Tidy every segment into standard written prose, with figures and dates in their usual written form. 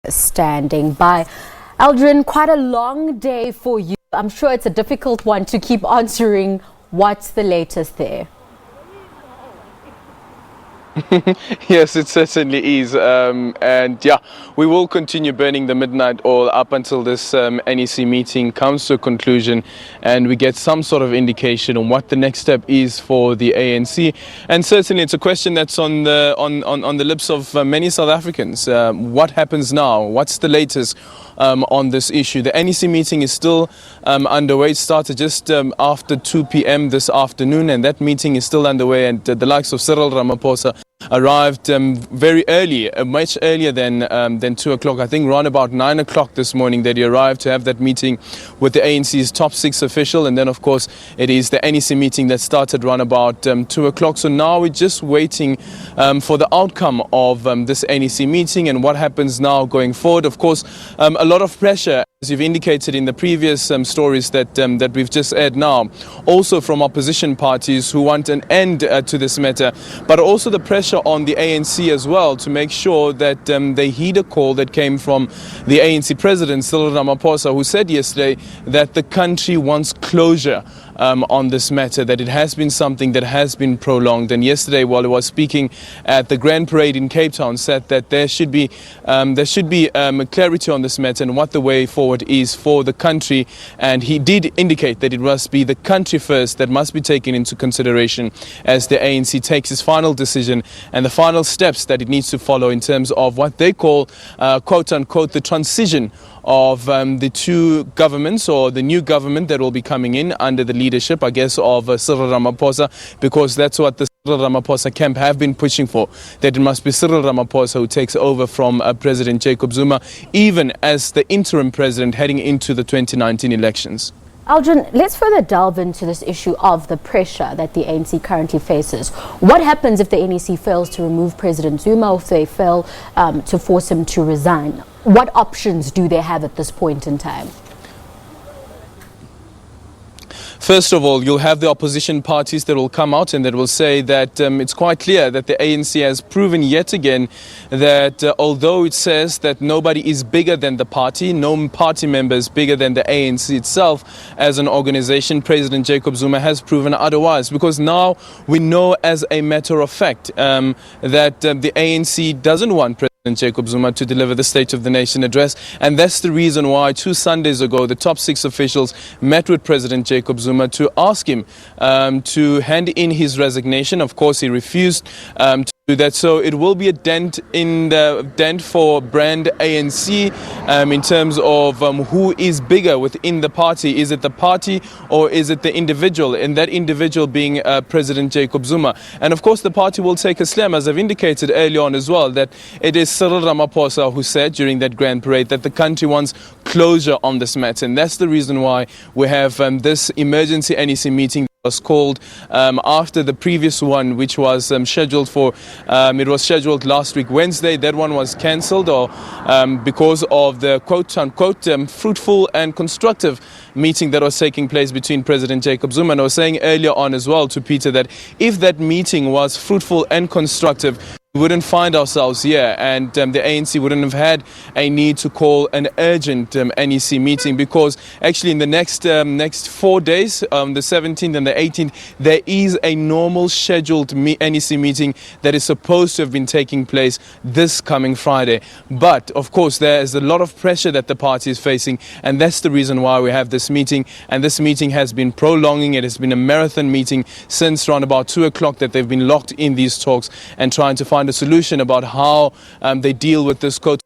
Standing by. Aldrin, quite a long day for you. I'm sure it's a difficult one to keep answering. What's the latest there? Yes, it certainly is. And yeah, we will continue burning the midnight oil up until this NEC meeting comes to a conclusion and we get some sort of indication on what the next step is for the ANC. And certainly it's a question that's on the lips of many South Africans. What happens now? What's the latest on this issue? The NEC meeting is still underway. It started just after 2 p.m. this afternoon, and that meeting is still underway, and the likes of Cyril Ramaphosa arrived very early, much earlier than 2 o'clock. I think around about 9 o'clock this morning that he arrived to have that meeting with the ANC's top 6 official, and then of course it is the NEC meeting that started around about 2 o'clock. So now we're just waiting for the outcome of this NEC meeting and what happens now going forward. Of course, a lot of pressure, as you've indicated in the previous stories that we've just aired now, also from opposition parties who want an end to this matter, but also the pressure on the ANC as well to make sure that they heed a call that came from the ANC president, Cyril Ramaphosa, who said yesterday that the country wants closure on this matter, that it has been something that has been prolonged. And yesterday, while he was speaking at the Grand Parade in Cape Town, said that there should be clarity on this matter and what the way forward is for the country. And he did indicate that it must be the country first that must be taken into consideration as the ANC takes its final decision and the final steps that it needs to follow in terms of what they call, quote unquote, the transition of the two governments, or the new government that will be coming in under the leadership, I guess, of Cyril Ramaphosa, because that's what the Cyril Ramaphosa camp have been pushing for, that it must be Cyril Ramaphosa who takes over from President Jacob Zuma, even as the interim president heading into the 2019 elections. Aldrin, let's further delve into this issue of the pressure that the ANC currently faces. What happens if the NEC fails to remove President Zuma, or if they fail to force him to resign? What options do they have at this point in time? First of all, you'll have the opposition parties that will come out and that will say that it's quite clear that the ANC has proven yet again that although it says that nobody is bigger than the party, no party member is bigger than the ANC itself as an organization, President Jacob Zuma has proven otherwise. Because now we know as a matter of fact that the ANC doesn't want President Jacob Zuma to deliver the State of the Nation address, and that's the reason why 2 Sundays ago the top 6 officials met with President Jacob Zuma to ask him to hand in his resignation. Of course, he refused to do that, so it will be a dent for brand ANC in terms of who is bigger within the party. Is it the party or is it the individual? And that individual being President Jacob Zuma. And of course, the party will take a slam, as I've indicated earlier on as well, that it is Cyril Ramaphosa who said during that Grand Parade that the country wants closure on this matter. And that's the reason why we have this emergency NEC meeting was called after the previous one, which was scheduled for, it was scheduled last week Wednesday. That one was cancelled because of the quote-unquote fruitful and constructive meeting that was taking place between President Jacob Zuma. And I was saying earlier on as well to Peter that if that meeting was fruitful and constructive, we wouldn't find ourselves here, and the ANC wouldn't have had a need to call an urgent NEC meeting, because actually in the next 4 days, the 17th and the 18th, there is a normal scheduled NEC meeting that is supposed to have been taking place this coming Friday. But of course, there is a lot of pressure that the party is facing, and that's the reason why we have this meeting. And this meeting has been prolonging. It has been a marathon meeting since around about 2 o'clock that they've been locked in these talks and trying to find a solution about how they deal with this quote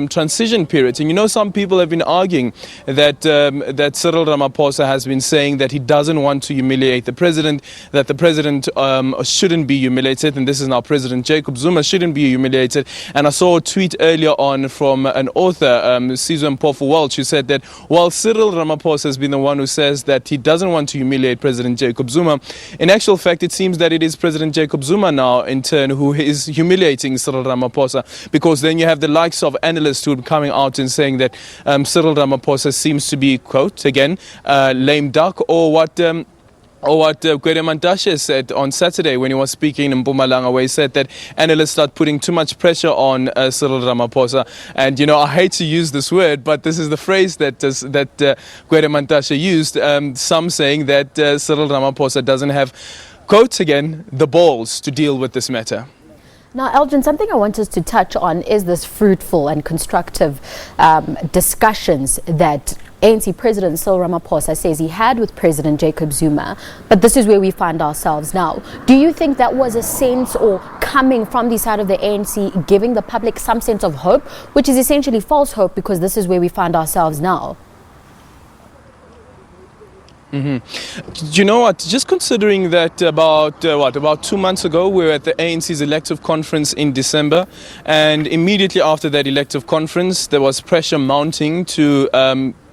transition period. And you know, some people have been arguing that Cyril Ramaphosa has been saying that he doesn't want to humiliate the president, that the president shouldn't be humiliated, and this is now President Jacob Zuma shouldn't be humiliated. And I saw a tweet earlier on from an author, Zuma Welch, who said that while Cyril Ramaphosa has been the one who says that he doesn't want to humiliate President Jacob Zuma, in actual fact it seems that it is President Jacob Zuma now in turn who is humiliating Cyril Ramaphosa, because then you have the likes of analysts who are coming out and saying that Cyril Ramaphosa seems to be, quote, again, lame duck, or what or what Gwede Mantashe said on Saturday when he was speaking in Mpumalanga, where he said that analysts start putting too much pressure on Cyril Ramaphosa. And, you know, I hate to use this word, but this is the phrase that Gwede Mantashe used, some saying that Cyril Ramaphosa doesn't have, quote again, the balls to deal with this matter. Now, Aldrin, something I want us to touch on is this fruitful and constructive discussions that ANC President Cyril Ramaphosa says he had with President Jacob Zuma, but this is where we find ourselves now. Do you think that was a sense or coming from the side of the ANC giving the public some sense of hope, which is essentially false hope because this is where we find ourselves now? Mm-hmm. You know what? Just considering that about 2 months ago we were at the ANC's elective conference in December, and immediately after that elective conference there was pressure mounting to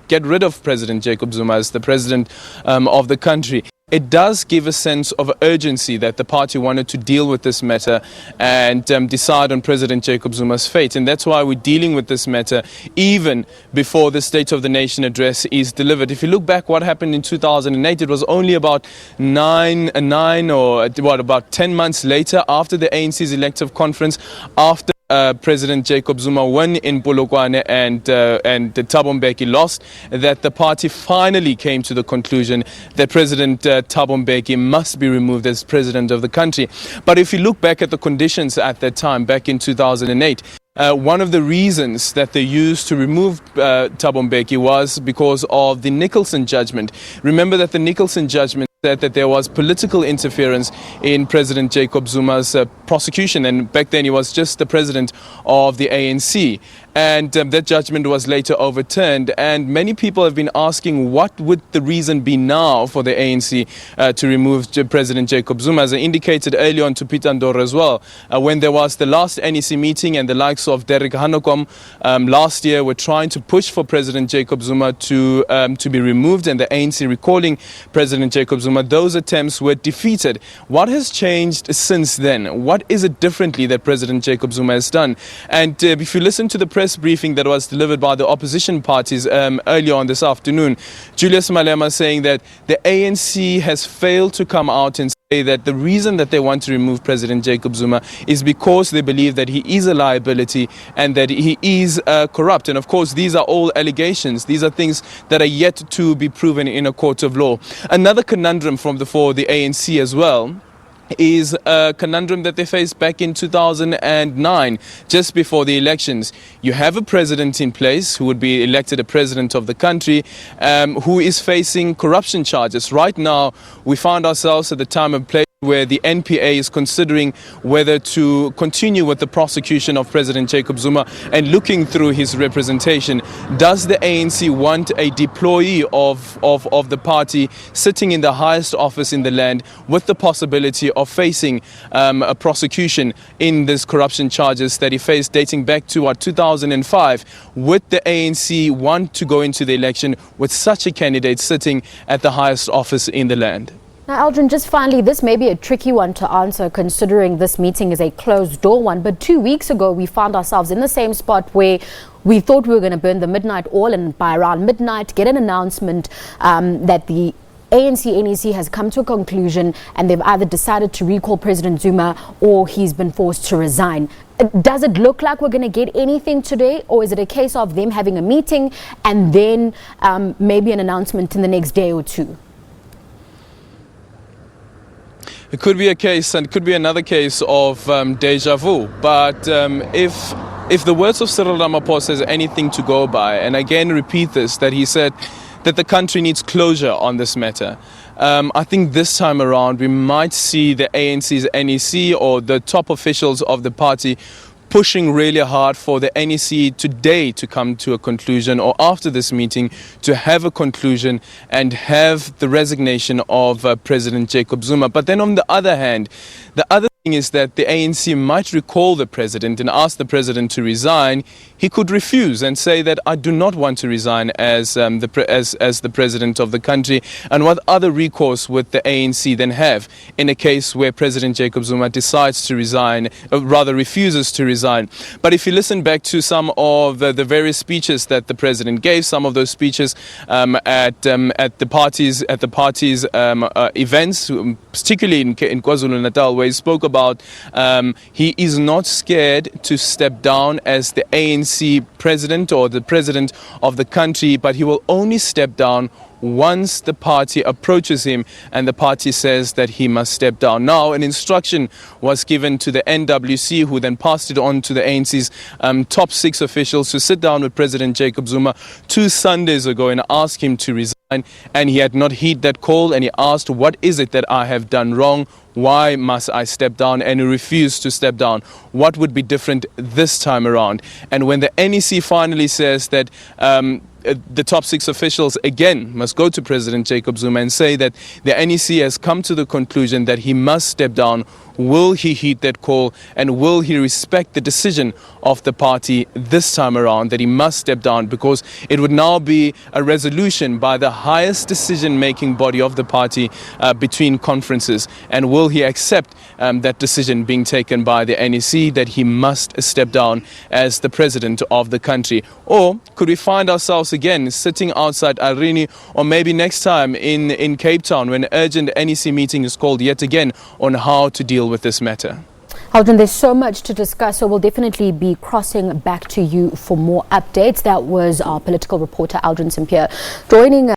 get rid of President Jacob Zuma as the president of the country. It does give a sense of urgency that the party wanted to deal with this matter and decide on President Jacob Zuma's fate. And that's why we're dealing with this matter even before the State of the Nation address is delivered. If you look back what happened in 2008, it was only about about 10 months later, after the ANC's elective conference, after President Jacob Zuma won in Polokwane and Thabo Mbeki lost, that the party finally came to the conclusion that President Thabo Mbeki must be removed as president of the country. But if you look back at the conditions at that time, back in 2008, one of the reasons that they used to remove Thabo Mbeki was because of the Nicholson judgment. Remember that the Nicholson judgment said that there was political interference in President Jacob Zuma's prosecution, and back then he was just the president of the ANC. And that judgment was later overturned, and many people have been asking what would the reason be now for the ANC to remove President Jacob Zuma. As I indicated earlier on to Peter Ndoro as well, when there was the last NEC meeting and the likes of Derek Hanekom last year were trying to push for President Jacob Zuma to be removed, and the ANC recalling President Jacob Zuma, those attempts were defeated. What has changed since then? What is it differently that President Jacob Zuma has done? And if you listen to the press briefing that was delivered by the opposition parties earlier on this afternoon, Julius Malema saying that the ANC has failed to come out and say that the reason that they want to remove President Jacob Zuma is because they believe that he is a liability and that he is corrupt. And of course, these are all allegations. These are things that are yet to be proven in a court of law. Another conundrum for the ANC as well is a conundrum that they faced back in 2009, just before the elections. You have a president in place who would be elected a president of the country, who is facing corruption charges. Right now, we found ourselves at the time and place where the NPA is considering whether to continue with the prosecution of President Jacob Zuma and looking through his representation. Does the ANC want a deployee of the party sitting in the highest office in the land with the possibility of facing a prosecution in this corruption charges that he faced dating back to 2005? Would the ANC want to go into the election with such a candidate sitting at the highest office in the land? Now, Aldrin, just finally, this may be a tricky one to answer considering this meeting is a closed door one, but 2 weeks ago we found ourselves in the same spot where we thought we were going to burn the midnight oil, and by around midnight get an announcement that the ANC NEC has come to a conclusion and they've either decided to recall President Zuma or he's been forced to resign. Does it look like we're going to get anything today, or is it a case of them having a meeting and then maybe an announcement in the next day or two? It could be a case, and it could be another case of deja vu. But if the words of Cyril Ramaphosa has anything to go by, and again repeat this, that he said that the country needs closure on this matter, I think this time around we might see the ANC's NEC or the top officials of the party pushing really hard for the NEC today to come to a conclusion, or after this meeting to have a conclusion and have the resignation of President Jacob Zuma. But then on the other hand, the other is that the ANC might recall the president and ask the president to resign. He could refuse and say that I do not want to resign as the president of the country. And what other recourse would the ANC then have in a case where President Jacob Zuma decides to resign, or rather refuses to resign? But if you listen back to some of the various speeches that the president gave, some of those speeches at the party's events, particularly in KwaZulu-Natal, where he spoke about he is not scared to step down as the ANC president or the president of the country, but he will only step down once the party approaches him and the party says that he must step down. Now, an instruction was given to the NWC, who then passed it on to the ANC's top 6 officials to sit down with President Jacob Zuma 2 Sundays ago and ask him to resign. And he had not heeded that call, and he asked, what is it that I have done wrong? Why must I step down? And he refused to step down. What would be different this time around? And when the NEC finally says that the top 6 officials again must go to President Jacob Zuma and say that the NEC has come to the conclusion that he must step down, will he heed that call, and will he respect the decision of the party this time around that he must step down, because it would now be a resolution by the highest decision-making body of the party between conferences? And will he accept that decision being taken by the NEC that he must step down as the president of the country? Or could we find ourselves again sitting outside Irene, or maybe next time in Cape Town, when an urgent NEC meeting is called yet again on how to deal with this matter? Aldrin, there's so much to discuss, so we'll definitely be crossing back to you for more updates. That was our political reporter, Aldrin Sampear, joining